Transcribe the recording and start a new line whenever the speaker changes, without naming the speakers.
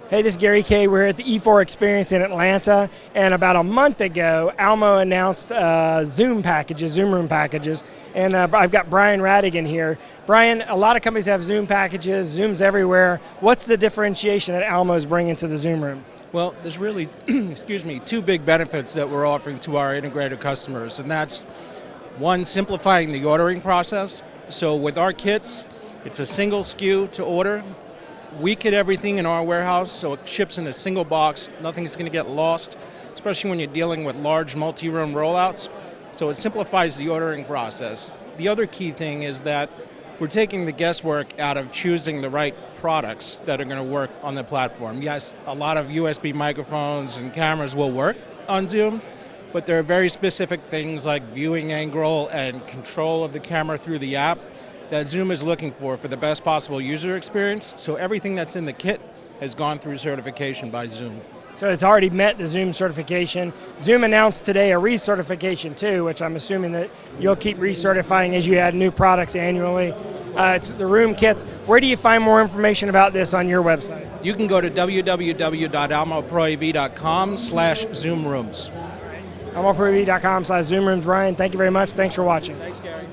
Hey, this is Gary Kay. We're at the E4 Experience in Atlanta, and about a month ago, Almo announced Zoom packages, Zoom Room packages, and I've got Brian Rhatigan here. Brian, a lot of companies have Zoom packages, Zoom's everywhere. What's the differentiation that Almo's bringing to the Zoom Room?
Well, there's really, two big benefits that we're offering to our integrated customers, and that's one, simplifying the ordering process. So with our kits, it's a single SKU to order. We kit everything in our warehouse, so it ships in a single box. Nothing's going to get lost, especially when you're dealing with large multi-room rollouts. So it simplifies the ordering process. The other key thing is that we're taking the guesswork out of choosing the right products that are going to work on the platform. Yes, a lot of USB microphones and cameras will work on Zoom, but there are very specific things like viewing angle and control of the camera through the app that Zoom is looking for the best possible user experience. So everything that's in the kit has gone through certification by Zoom.
So it's already met the Zoom certification. Zoom announced today a recertification too, which I'm assuming that you'll keep recertifying as you add new products annually. It's the room kits. Where do you find more information about this on your website?
You can go to www.almoproav.com/zoomrooms.
almoproav.com/zoomrooms. Brian, thank you very much. Thanks for watching.
Thanks, Gary.